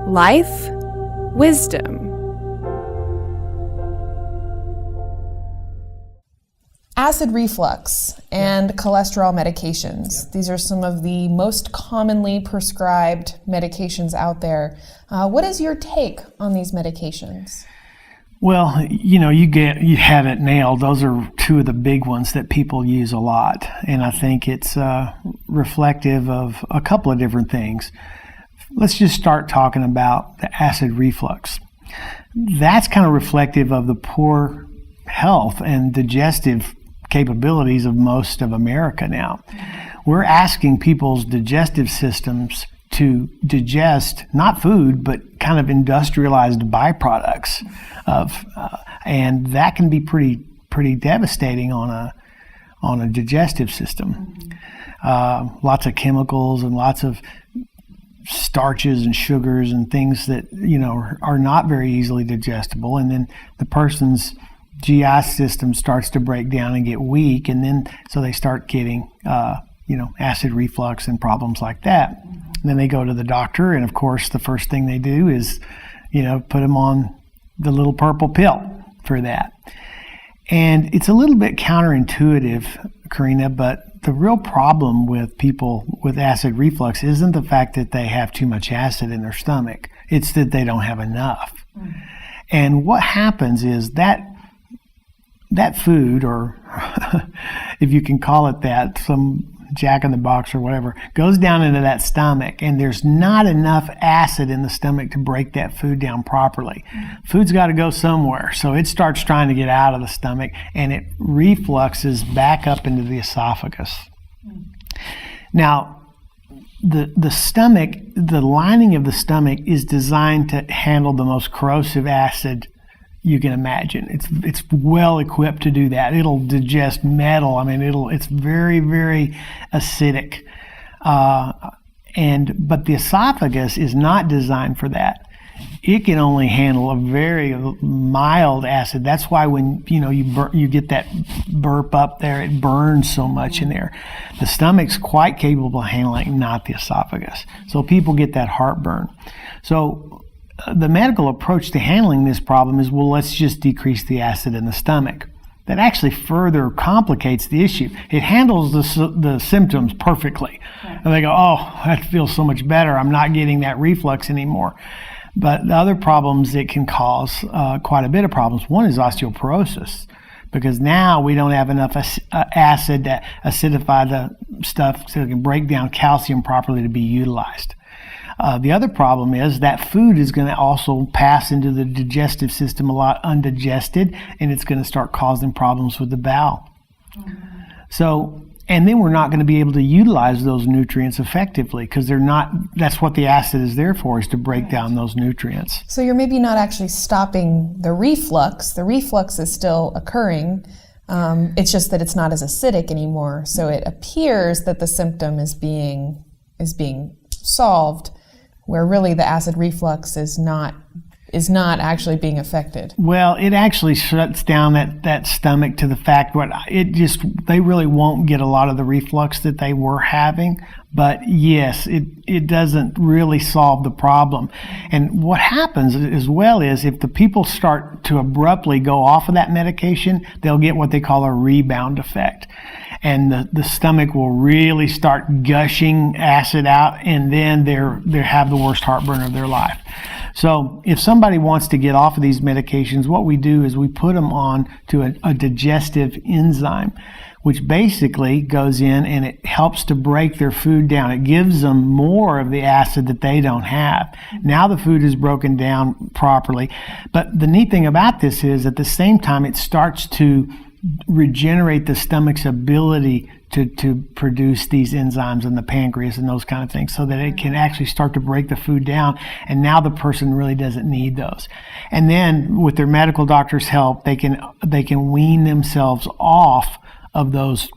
life, wisdom. Acid reflux and cholesterol medications. Yep. These are some of the most commonly prescribed medications out there. What is your take on these medications? Well, you have it nailed. Those are two of the big ones that people use a lot. And I think it's reflective of a couple of different things. Let's just start talking about the acid reflux. That's kind of reflective of the poor health and digestive capabilities of most of America now. We're asking people's digestive systems to digest not food, but kind of industrialized byproducts of, and that can be pretty devastating on a digestive system. Lots of chemicals and lots of starches and sugars and things that are not very easily digestible, and then the person's GI system starts to break down and get weak, and then so they start getting acid reflux and problems like that. And then they go to the doctor, and of course the first thing they do is put them on the little purple pill for that. And it's a little bit counterintuitive, Karina, but the real problem with people with acid reflux isn't the fact that they have too much acid in their stomach. It's that they don't have enough. And what happens is that food, or if you can call it that, some Jack in the Box or whatever, goes down into that stomach, and there's not enough acid in the stomach to break that food down properly. Food's got to go somewhere, so it starts trying to get out of the stomach, and it refluxes back up into the esophagus. Now, the stomach, the lining of the stomach is designed to handle the most corrosive acid you can imagine. It's well equipped to do that. It'll digest metal. I mean, it's very, very acidic. But the esophagus is not designed for that. It can only handle a very mild acid. That's why when you get that burp up there, it burns so much in there. The stomach's quite capable of handling, not the esophagus. So people get that heartburn. So the medical approach to handling this problem is, well, let's just decrease the acid in the stomach. That actually further complicates the issue. It handles the symptoms perfectly. Right. And they go, oh, that feels so much better. I'm not getting that reflux anymore. But the other problems it can cause, quite a bit of problems. One is osteoporosis, because now we don't have enough acid to acidify the stuff so it can break down calcium properly to be utilized. The other problem is that food is going to also pass into the digestive system a lot undigested, and it's going to start causing problems with the bowel. So, and then we're not going to be able to utilize those nutrients effectively, because that's what the acid is there for, is to break down those nutrients. So you're maybe not actually stopping the reflux. The reflux is still occurring. It's just that it's not as acidic anymore. So it appears that the symptom is being solved, where really the acid reflux is not actually being affected. Well, it actually shuts down that stomach to the fact they really won't get a lot of the reflux that they were having. But yes, it doesn't really solve the problem. And what happens as well is, if the people start to abruptly go off of that medication, they'll get what they call a rebound effect. And the stomach will really start gushing acid out, and then they have the worst heartburn of their life. So if somebody wants to get off of these medications, what we do is we put them on to a digestive enzyme, which basically goes in and it helps to break their food down. It gives them more of the acid that they don't have. Now the food is broken down properly. But the neat thing about this is, at the same time, it starts to regenerate the stomach's ability to produce these enzymes in the pancreas and those kind of things, so that it can actually start to break the food down, and now the person really doesn't need those. And then with their medical doctor's help, they can wean themselves off of those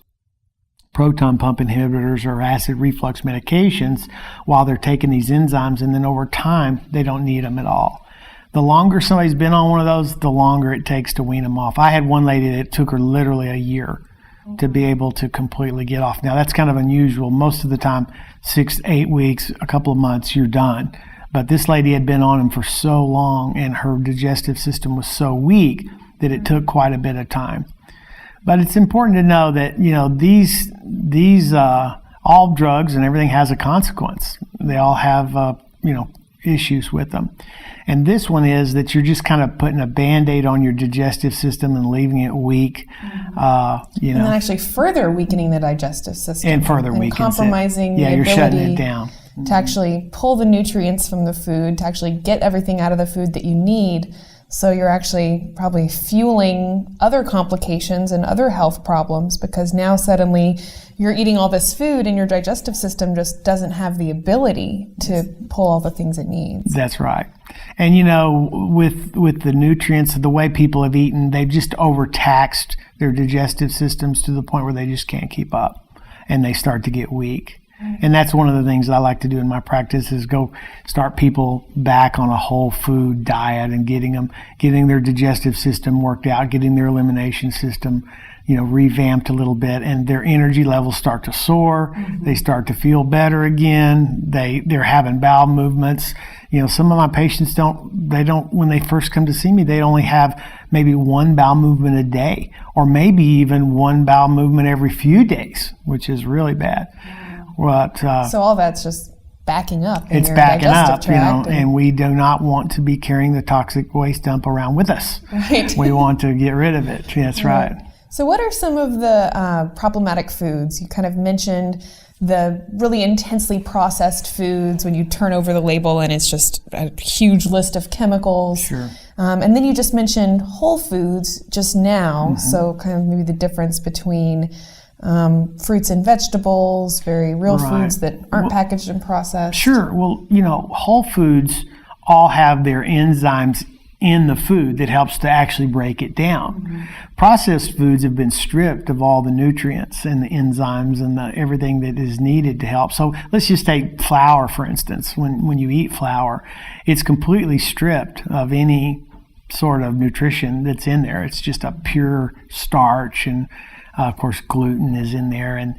proton pump inhibitors or acid reflux medications while they're taking these enzymes, and then over time they don't need them at all. The longer somebody's been on one of those, the longer it takes to wean them off. I had one lady that it took her literally a year to be able to completely get off. Now, that's kind of unusual. Most of the time, 6 to 8 weeks, a couple of months, you're done. But this lady had been on them for so long, and her digestive system was so weak that it took quite a bit of time. But it's important to know that, these all drugs and everything has a consequence. They all have, issues with them. And this one is that you're just kind of putting a Band-Aid on your digestive system and leaving it weak. And then actually further weakening the digestive system. And further weakening compromising the you're shutting it ability down. to actually pull the nutrients from the food, to actually get everything out of the food that you need. So you're actually probably fueling other complications and other health problems, because now suddenly you're eating all this food and your digestive system just doesn't have the ability to pull all the things it needs. That's right. And with the nutrients, the way people have eaten, they've just overtaxed their digestive systems to the point where they just can't keep up, and they start to get weak. And that's one of the things I like to do in my practice, is go start people back on a whole food diet and getting their digestive system worked out, getting their elimination system, revamped a little bit, and their energy levels start to soar. They start to feel better again. They're having bowel movements. Some of my patients when they first come to see me, they only have maybe one bowel movement a day, or maybe even one bowel movement every few days, which is really bad. But, so all that's just backing up in it's your backing digestive up, tract, and we do not want to be carrying the toxic waste dump around with us. Right. We want to get rid of it. That's right. So what are some of the problematic foods? You kind of mentioned the really intensely processed foods when you turn over the label and it's just a huge list of chemicals. Sure. And then you just mentioned whole foods just now, so kind of maybe the difference between fruits and vegetables, very real foods that aren't packaged and processed. Sure. Well, whole foods all have their enzymes in the food that helps to actually break it down. Processed foods have been stripped of all the nutrients and the enzymes and everything that is needed to help. So let's just take flour, for instance. When you eat flour, it's completely stripped of any sort of nutrition that's in there. It's just a pure starch, and of course, gluten is in there, and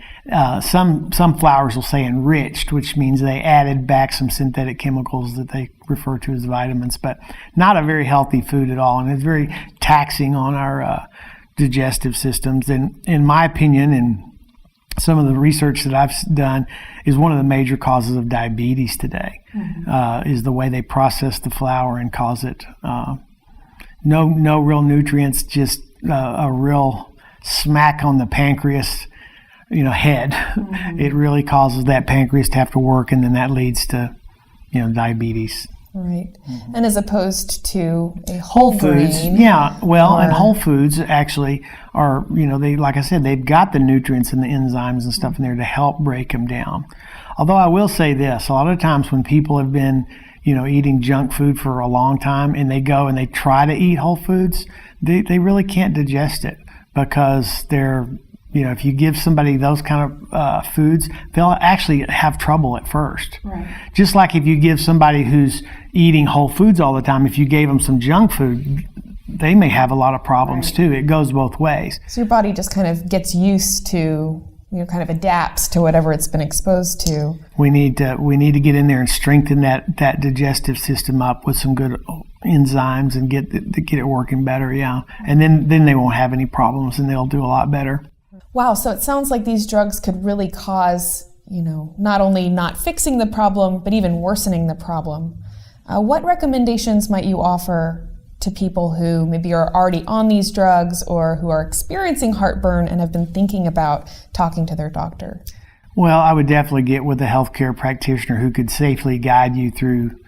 some flours will say enriched, which means they added back some synthetic chemicals that they refer to as vitamins, but not a very healthy food at all, and it's very taxing on our digestive systems. And in my opinion, and some of the research that I've done, is one of the major causes of diabetes today, is the way they process the flour and cause it. No real nutrients, just a real smack on the pancreas, head. It really causes that pancreas to have to work, and then that leads to, diabetes. Right. And as opposed to a whole foods, grain. yeah. Well, and whole foods actually are, they, like I said, they've got the nutrients and the enzymes and stuff in there to help break them down. Although I will say this, a lot of times when people have been, eating junk food for a long time, and they go and they try to eat whole foods, they really can't digest it, because they're, if you give somebody those kind of foods, they'll actually have trouble at first. Right. Just like if you give somebody who's eating whole foods all the time, if you gave them some junk food, they may have a lot of problems too. It goes both ways. So your body just kind of gets used to, kind of adapts to whatever it's been exposed to. We need to get in there and strengthen that digestive system up with some good enzymes and get it working better, and then they won't have any problems, and they'll do a lot better. Wow, so it sounds like these drugs could really cause, not only not fixing the problem, but even worsening the problem. What recommendations might you offer to people who maybe are already on these drugs, or who are experiencing heartburn and have been thinking about talking to their doctor? Well, I would definitely get with a healthcare practitioner who could safely guide you through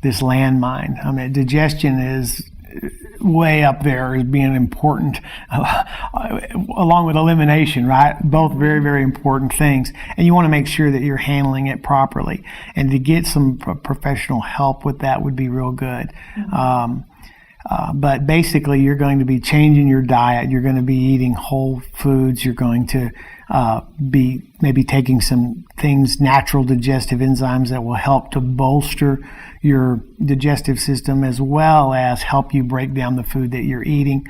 this landmine. I mean, digestion is way up there as being important, along with elimination, right? Both very, very important things. And you want to make sure that you're handling it properly. And to get some professional help with that would be real good. But basically, you're going to be changing your diet. You're going to be eating whole foods. You're going to be maybe taking some things, natural digestive enzymes that will help to bolster your digestive system as well as help you break down the food that you're eating.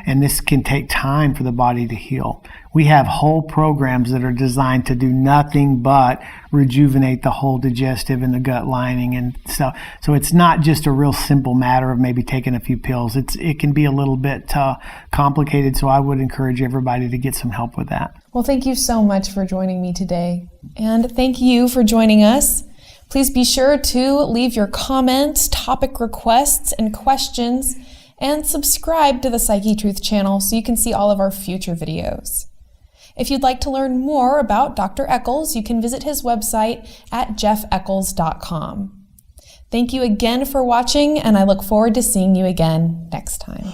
And this can take time for the body to heal. We have whole programs that are designed to do nothing but rejuvenate the whole digestive and the gut lining. And so it's not just a real simple matter of maybe taking a few pills. It can be a little bit complicated. So I would encourage everybody to get some help with that. Well, thank you so much for joining me today. And thank you for joining us. Please be sure to leave your comments, topic requests, and questions, and subscribe to the Psyche Truth channel so you can see all of our future videos. If you'd like to learn more about Dr. Eccles, you can visit his website at jeffeccles.com. Thank you again for watching, and I look forward to seeing you again next time.